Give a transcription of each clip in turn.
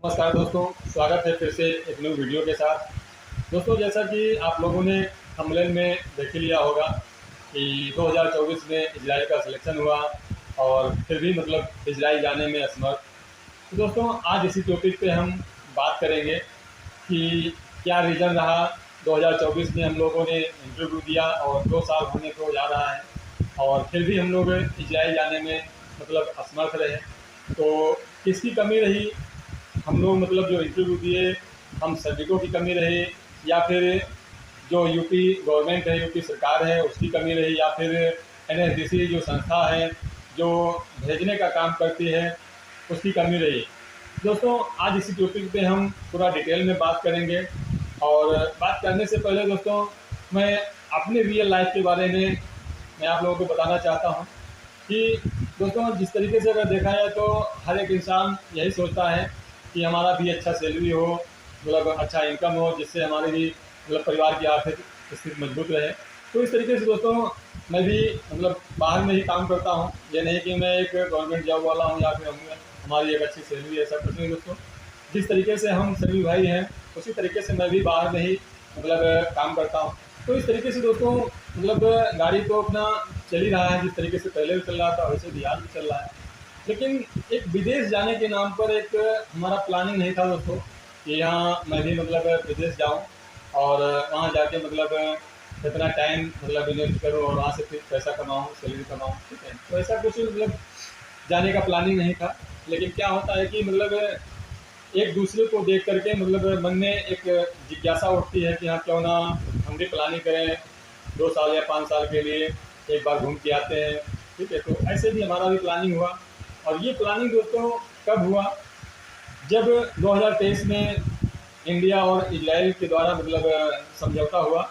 नमस्कार दोस्तों, स्वागत है फिर से एक न्यू वीडियो के साथ। दोस्तों, जैसा कि आप लोगों ने थंबनेल में देख ही लिया होगा कि 2024 में इजराइल का सिलेक्शन हुआ और फिर भी इजराइल जाने में असमर्थ। तो दोस्तों, आज इसी टॉपिक पे हम बात करेंगे कि क्या रीज़न रहा। 2024 में हम लोगों ने इंटरव्यू दिया और 2 साल होने को जा रहा है और फिर भी हम लोग इजराइल जाने में असमर्थ रहे। तो किसकी कमी रही? हम लोग जो इंटरव्यू दिए, हम सैनिकों की कमी रही, या फिर जो यूपी गवर्नमेंट है, यूपी सरकार है, उसकी कमी रही, या फिर एनएसडीसी जो संस्था है जो भेजने का काम करती है, उसकी कमी रही। दोस्तों, आज इसी टॉपिक पे हम पूरा डिटेल में बात करेंगे। और बात करने से पहले दोस्तों, मैं अपने रियल लाइफ के बारे में मैं आप लोगों को बताना चाहता हूँ कि दोस्तों, जिस तरीके से अगर देखा जाए तो हर एक इंसान यही सोचता है कि हमारा भी अच्छा सैलरी हो, अच्छा इनकम हो, जिससे हमारे भी परिवार की आर्थिक स्थिति मजबूत रहे। तो इस तरीके से दोस्तों, मैं भी बाहर में ही काम करता हूँ। ये नहीं कि मैं एक गवर्नमेंट जॉब वाला हूँ या फिर हमारी एक अच्छी सैलरी है, ऐसा कुछ नहीं दोस्तों। जिस तरीके से हम सभी भाई हैं, उसी तरीके से मैं भी बाहर में ही काम करता हूँ। तो इस तरीके से दोस्तों, गाड़ी तो अपना चल ही रहा है, जिस तरीके से पहले भी चल रहा था वैसे भी आज भी चल रहा है। लेकिन एक विदेश जाने के नाम पर एक हमारा प्लानिंग नहीं था दोस्तों कि यहाँ मैं भी विदेश जाऊँ और वहाँ जाके इतना टाइम इन्वेस्ट करूँ और वहाँ से फिर पैसा कमाऊँ, सैलरी कमाऊँ। ठीक है, तो ऐसा कुछ जाने का प्लानिंग नहीं था। लेकिन क्या होता है कि एक दूसरे को देख करके मन में एक जिज्ञासा उठती है कि हाँ, क्यों ना हम भी प्लानिंग करें 2 साल या 5 साल के लिए, एक बार घूम के आते हैं। ठीक है, तो ऐसे भी हमारा भी प्लानिंग हुआ। और ये प्लानिंग दोस्तों कब हुआ? जब 2023 में इंडिया और इजराइल के द्वारा समझौता हुआ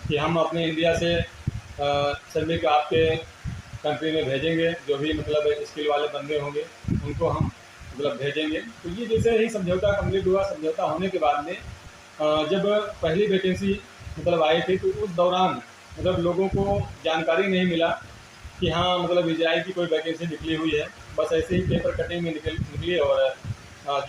कि हम अपने इंडिया से श्रमिक आपके कंट्री में भेजेंगे, जो भी स्किल वाले बंदे होंगे उनको हम भेजेंगे। तो ये जैसे ही समझौता कंप्लीट हुआ, समझौता होने के बाद में जब पहली वैकेंसी आई थी, तो उस दौरान लोगों को जानकारी नहीं मिला कि हाँ इजराइल की कोई वैकेंसी निकली हुई है। बस ऐसे ही पेपर कटिंग में निकली। और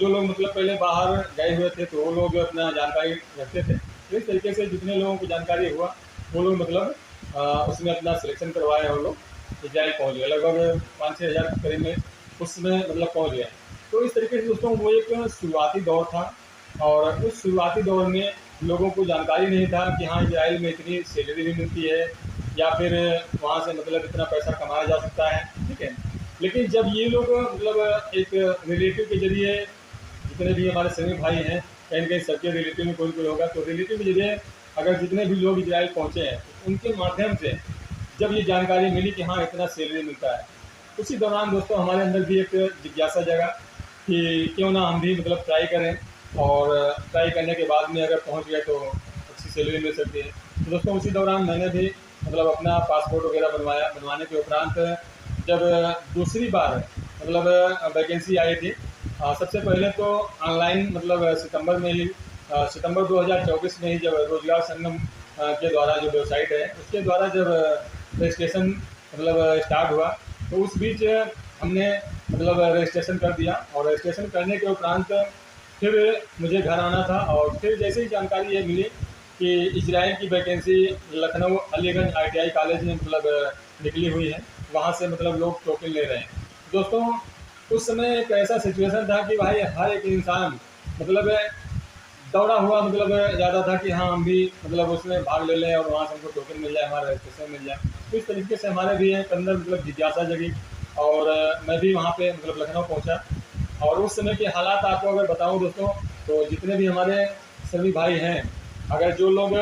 जो लोग पहले बाहर गए हुए थे तो वो लोग अपना जानकारी रखते थे। तो इस तरीके से जितने लोगों को जानकारी हुआ वो लोग उसमें अपना सिलेक्शन करवाए और लोग इजराइल पहुँच गए। लगभग 5-6 हज़ार के करीब में उसमें पहुँच गए। तो इस तरीके से दोस्तों, वो एक शुरुआती दौर था और उस शुरुआती दौर में लोगों को जानकारी नहीं था कि हाँ, इजराइल में इतनी सैलरी भी मिलती है या फिर वहाँ से इतना पैसा कमाया जा सकता है। ठीक है, लेकिन जब ये लोग एक रिलेटिव के जरिए, जितने भी हमारे सभी भाई हैं, कहीं ना कहीं सबके रिलेटिव में कोई कोई होगा, तो रिलेटिव के जरिए अगर जितने भी लोग इजराइल पहुँचे हैं तो उनके माध्यम से जब ये जानकारी मिली कि हाँ, इतना सैलरी मिलता है, उसी दौरान दोस्तों हमारे अंदर भी एक जिज्ञासा जगा कि क्यों ना हम भी ट्राई करें। और ट्राई करने के बाद में अगर पहुंच गए तो अच्छी सैलरी मिल सकती है। तो दोस्तों, उसी दौरान मैंने भी अपना पासपोर्ट वगैरह बनवाने के उपरांत जब दूसरी बार वैकेंसी आई थी, सबसे पहले तो ऑनलाइन सितंबर में ही, सितंबर 2024 में ही जब रोजगार संगम के द्वारा जो वेबसाइट है उसके द्वारा जब रजिस्ट्रेशन स्टार्ट हुआ, तो उस बीच हमने रजिस्ट्रेशन कर दिया। और रजिस्ट्रेशन करने के उपरांत फिर मुझे घर आना था। और फिर जैसे ही जानकारी ये मिली कि इजराइल की vacancy Lucknow Aliganj ITI college में निकली हुई है, वहाँ से लोग टोकन ले रहे हैं। दोस्तों, उस समय एक ऐसा सिचुएशन था कि भाई हर एक इंसान दौड़ा हुआ ज़्यादा था कि हाँ, हम भी उसमें भाग ले लें और वहाँ से हमको टोकन मिल जाए, हमारा रजिस्ट्रेशन मिल जाए। तो इस तरीके से हमारे भी एक अंदर जिज्ञासा जगी और मैं भी वहाँ पे लखनऊ पहुँचा। और उस समय के हालात आपको अगर बताऊं दोस्तों, तो जितने भी हमारे सभी भाई हैं, अगर जो लोग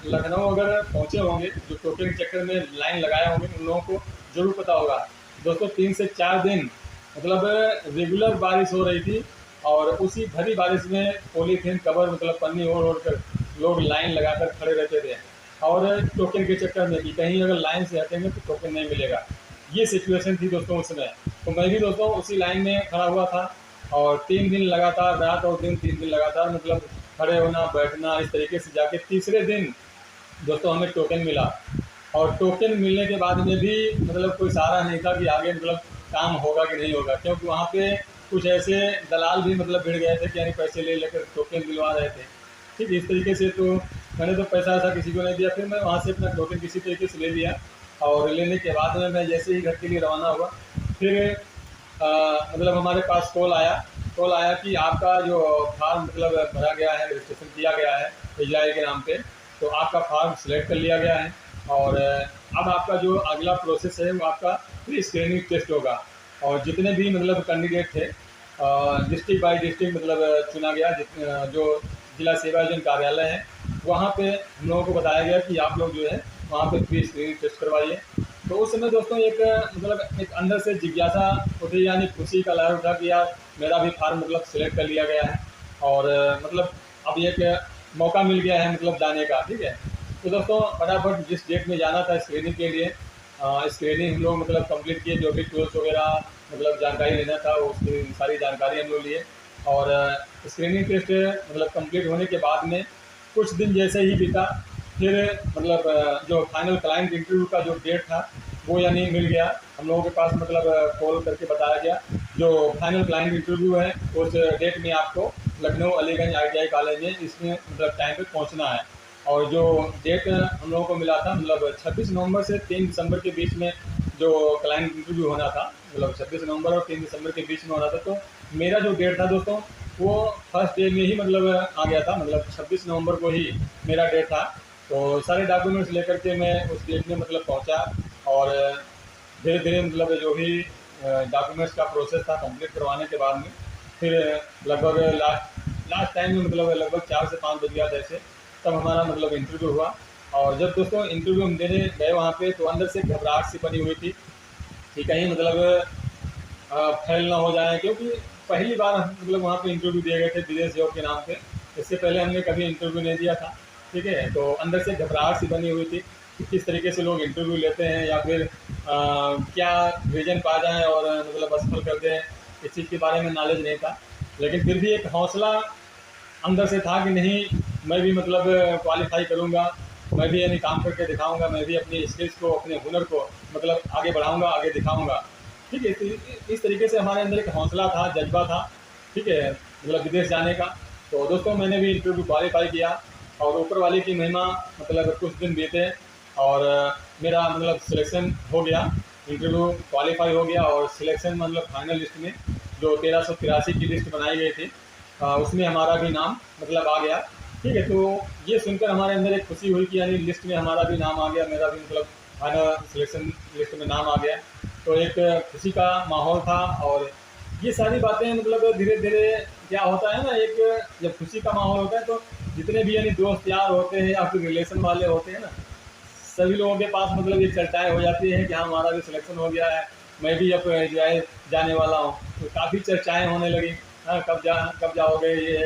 लखनऊ अगर पहुँचे होंगे, जो टोकन के चक्कर में लाइन लगाए होंगे, उन लोगों को जरूर पता होगा दोस्तों, 3 से 4 दिन रेगुलर बारिश हो रही थी और उसी भरी बारिश में पॉलीथीन कवर पन्नी ओढ़ कर लोग लाइन लगाकर खड़े रहते थे और टोकन के चक्कर में कि कहीं अगर लाइन से हटेंगे तो टोकन नहीं मिलेगा। ये सिचुएशन थी दोस्तों उस समय। तो मैं भी दोस्तों उसी लाइन में खड़ा हुआ था और 3 दिन लगातार, रात और दिन 3 दिन लगातार खड़े होना बैठना, इस तरीके से जाके तीसरे दिन दोस्तों हमें टोकन मिला। और टोकन मिलने के बाद में भी कोई सहारा नहीं था कि आगे काम होगा कि नहीं होगा, क्योंकि वहाँ पे कुछ ऐसे दलाल भी मतलब भिड़ गए थे कि यानी पैसे ले लेकर टोकन दिलवा रहे थे। ठीक, इस तरीके से तो मैंने तो पैसा ऐसा किसी को नहीं दिया। फिर मैं वहाँ से अपना टोकन किसी तरीके से ले लिया और लेने के बाद में मैं जैसे ही घर के लिए रवाना हुआ, फिर मतलब हमारे पास कॉल आया कि आपका जो फार्म मतलब भरा गया है, रजिस्ट्रेशन किया गया है इजराइल के नाम पे, तो आपका फार्म सिलेक्ट कर लिया गया है और अब आपका जो अगला प्रोसेस है वो आपका प्री स्क्रीनिंग टेस्ट होगा। और जितने भी मतलब कैंडिडेट थे डिस्ट्रिक्ट बाई डिस्ट्रिक्ट मतलब चुना गया, जो जिला सेवा योजन कार्यालय है वहाँ पे हम लोगों को बताया गया कि आप लोग जो है वहाँ पे प्री स्क्रीनिंग टेस्ट करवाइए। तो उस समय दोस्तों एक मतलब एक अंदर से जिज्ञासा उठी, यानी खुशी का लहर उठा कि यार मेरा भी फार्म मतलब सिलेक्ट कर लिया गया है और मतलब अब एक मौका मिल गया है मतलब जाने का। ठीक है, तो दोस्तों फटाफट जिस डेट में जाना था स्क्रीनिंग के लिए, स्क्रीनिंग हम लोग मतलब कंप्लीट किए, जो भी टूल्स वगैरह मतलब जानकारी लेना था उसकी सारी जानकारी हम लोग लिए और स्क्रीनिंग टेस्ट मतलब कंप्लीट होने के बाद में कुछ दिन जैसे ही बीता, फिर मतलब जो फाइनल क्लाइंट इंटरव्यू का जो डेट था वो यानी मिल गया हम लोगों के पास। मतलब कॉल करके बताया गया जो फाइनल क्लाइंट इंटरव्यू है उस डेट में आपको लखनऊ अलीगंज ITI कॉलेज में इसमें मतलब टाइम पे पहुंचना है। और जो डेट हम लोगों को मिला था मतलब 26 नवंबर से 3 दिसंबर के बीच में जो क्लाइंट इंटरव्यू होना था, मतलब 26 नवंबर और 3 दिसंबर के बीच में होना था। तो मेरा जो डेट था दोस्तों वो फर्स्ट डे में ही मतलब आ गया था, मतलब 26 नवंबर को ही मेरा डेट था। तो सारे डॉक्यूमेंट्स लेकर के मैं उस डेट में मतलब पहुंचा और धीरे धीरे मतलब जो भी डॉक्यूमेंट्स का प्रोसेस था कंप्लीट करवाने के बाद में फिर लगभग लास्ट टाइम में मतलब लगभग 4 से 5 बज गया था ऐसे, तब हमारा मतलब इंटरव्यू हुआ। और जब दोस्तों इंटरव्यू हम देने गए वहाँ पे तो अंदर से घबराहट सी बनी हुई थी कि कहीं मतलब फेल ना हो जाए, क्योंकि पहली बार हम मतलब वहाँ पे इंटरव्यू दिए गए थे विदेश जॉब के नाम पे। इससे पहले हमने कभी इंटरव्यू नहीं दिया था। ठीक है, तो अंदर से घबराहट सी बनी हुई थी कि किस तरीके से लोग इंटरव्यू लेते हैं या फिर क्या रीजन पा जाएँ और मतलब असफल कर दें, इस चीज़ के बारे में नॉलेज नहीं था। लेकिन फिर भी एक हौसला अंदर से था कि नहीं, मैं भी मतलब क्वालिफाई करूँगा, मैं भी यानी काम करके दिखाऊँगा, मैं भी अपनी स्किल्स को अपने हुनर को मतलब आगे बढ़ाऊँगा, आगे दिखाऊँगा। ठीक है, इस तरीके से हमारे अंदर एक हौसला था, जज्बा था। ठीक है, मतलब विदेश जाने का। तो दोस्तों मैंने भी इंटरव्यू क्वालिफाई किया और ऊपर वाले की महिमा मतलब कुछ दिन बीते और मेरा मतलब सिलेक्शन हो गया, इंटरव्यू क्वालिफाई हो गया और सिलेक्शन मतलब फाइनल लिस्ट में जो 1383 की लिस्ट बनाई गई थी उसमें हमारा भी नाम मतलब आ गया। ठीक है, तो ये सुनकर हमारे अंदर एक खुशी हुई कि यानी लिस्ट में हमारा भी नाम आ गया, मेरा भी मतलब फाइनल सिलेक्शन लिस्ट में नाम आ गया। तो एक खुशी का माहौल था और ये सारी बातें मतलब धीरे धीरे क्या होता है ना, एक जब खुशी का माहौल होता है तो जितने भी यानी दोस्त यार होते हैं या फिर रिलेशन वाले होते हैं ना, सभी लोगों के पास मतलब ये चर्चाएं हो जाती हैं कि हाँ हमारा भी सिलेक्शन हो गया है, मैं भी अब जो जाने वाला हूँ। तो काफ़ी चर्चाएं होने लगी, हाँ कब जाओगे ये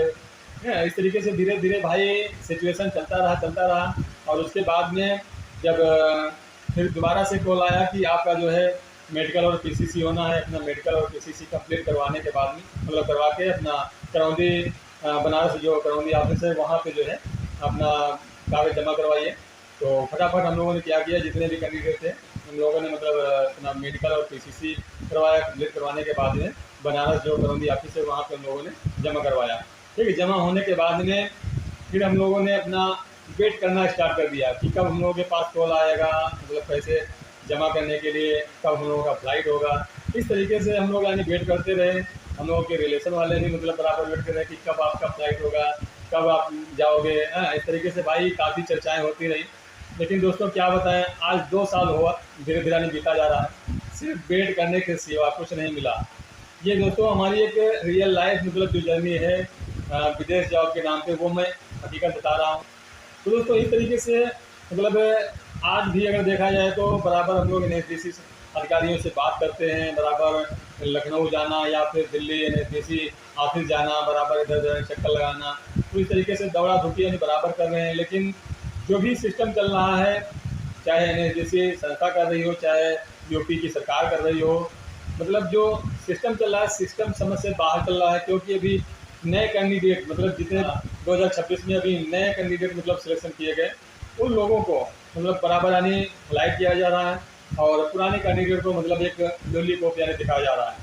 है। इस तरीके से धीरे धीरे भाई सिचुएशन चलता रहा और उसके बाद में जब फिर दोबारा से कॉल आया कि आपका जो है मेडिकल और PCC होना है। अपना मेडिकल और PCC कंप्लीट करवाने के बाद में मतलब करवा के अपना करौंदी बनारस जो करौंदी ऑफिस है वहाँ पे जो है अपना कागज़ जमा करवाइए। तो फटाफट हम लोगों ने क्या किया, जितने भी कैंडिडेट थे उन लोगों ने मतलब अपना मेडिकल और PCC करवाया। कंप्लीट करवाने के बाद में बनारस जो करौंदी ऑफिस है वहाँ पे हम लोगों ने जमा करवाया। ठीक है, जमा होने के बाद में फिर हम लोगों ने अपना वेट करना स्टार्ट कर दिया कि कब हम लोगों के पास कॉल आएगा, मतलब पैसे जमा करने के लिए कब हम लोगों का फ्लाइट होगा। इस तरीके से हम लोग यानी वेट करते रहे। हम लोगों के रिलेशन वाले भी मतलब बराबर वेट कर रहे कि कब आपका फ्लाइट होगा, कब आप जाओगे। इस तरीके से भाई काफ़ी चर्चाएं होती रही। लेकिन दोस्तों क्या बताएं, आज 2 साल हुआ धीरे धीरे नहीं बीता जा रहा है, सिर्फ वेट करने के सिवा कुछ नहीं मिला। ये दोस्तों हमारी एक रियल लाइफ मतलब जो जर्नी है विदेश जॉब के नाम पे, वो मैं हकीकत बता रहा हूँ। तो दोस्तों इस तरीके से मतलब आज भी अगर देखा जाए तो बराबर हम लोग NSDC अधिकारियों से बात करते हैं, बराबर लखनऊ जाना या फिर दिल्ली NSDC ऑफिस जाना, बराबर इधर उधर चक्कर लगाना। तो इस तरीके से दौड़ा धूपी यानी बराबर कर रहे हैं। लेकिन जो भी सिस्टम चल रहा है, चाहे NSDC संस्था कर रही हो, चाहे UP की सरकार कर रही हो, मतलब जो सिस्टम चल रहा है सिस्टम समझ से बाहर चल रहा है। क्योंकि अभी नए कैंडिडेट मतलब जितने 2026 में अभी नए कैंडिडेट मतलब सिलेक्शन किए गए, उन लोगों को मतलब बराबर यानी फ्लाइट किया जा रहा है और पुराने कैंडिडेट को मतलब एक लॉलीपॉप यानी दिखाया जा रहा है।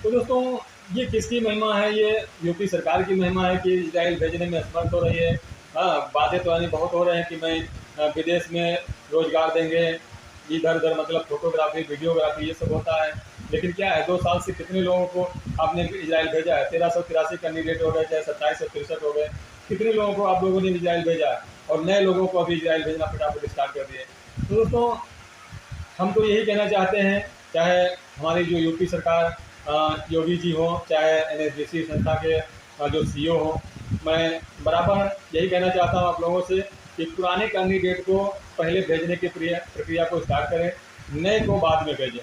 तो दोस्तों ये किसकी महिमा है? ये यूपी सरकार की महिमा है कि इजराइल भेजने में असमर्थ हो रही है। हाँ, बातें तो यानी बहुत हो रहे हैं कि मैं विदेश में रोजगार देंगे, इधर उधर मतलब फोटोग्राफी वीडियोग्राफी ये सब होता है। लेकिन क्या है, 2 साल से कितने लोगों को आपने इजराइल भेजा है? 1383 कैंडिडेट हो गए, चाहे 2763 हो गए, कितने लोगों को आप लोगों ने इजराइल भेजा है? और नए लोगों को अभी इजराइल भेजना फटाफट स्टार्ट कर दिए। तो दोस्तों, हम तो यही कहना चाहते हैं, चाहे हमारी जो यूपी सरकार योगी जी हो, चाहे एनएसडीसी संस्था के जो सीईओ हो, मैं बराबर यही कहना चाहता हूँ आप लोगों से कि पुराने कैंडिडेट को पहले भेजने की प्रक्रिया को स्टार्ट करें, नए को बाद में भेजें।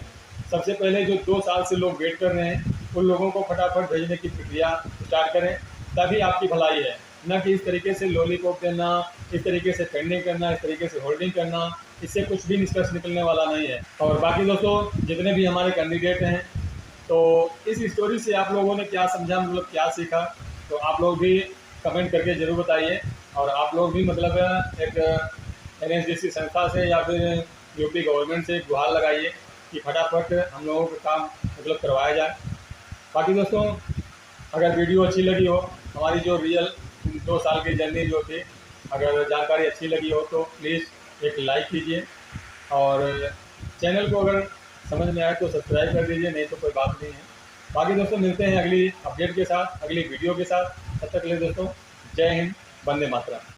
सबसे पहले जो 2 साल से लोग वेट कर रहे हैं, उन लोगों को फटाफट भेजने की प्रक्रिया स्टार्ट करें, तभी आपकी भलाई है। न कि इस तरीके से लॉलीपॉप देना, इस तरीके से पेंडिंग करना, इस तरीके से होल्डिंग करना, इससे कुछ भी निष्कर्ष निकलने वाला नहीं है। और बाकी दोस्तों, जितने भी हमारे कैंडिडेट हैं, तो इस स्टोरी से आप लोगों ने क्या समझा, मतलब क्या सीखा, तो आप लोग भी कमेंट करके ज़रूर बताइए। और आप लोग भी मतलब एक एनएसडीसी संस्था से या फिर यूपी गवर्नमेंट से गुहार लगाइए कि फटाफट हम लोगों का काम मतलब करवाया जाए। बाकी दोस्तों, अगर वीडियो अच्छी लगी हो, हमारी जो रियल 2 साल की जर्नी जो थी, अगर जानकारी अच्छी लगी हो तो प्लीज़ एक लाइक कीजिए, और चैनल को अगर समझ में आए तो सब्सक्राइब कर दीजिए, नहीं तो कोई बात नहीं है। बाकी दोस्तों, मिलते हैं अगली अपडेट के साथ, अगली वीडियो के साथ। तब तक के लिए दोस्तों, जय हिंद, वंदे मातरम।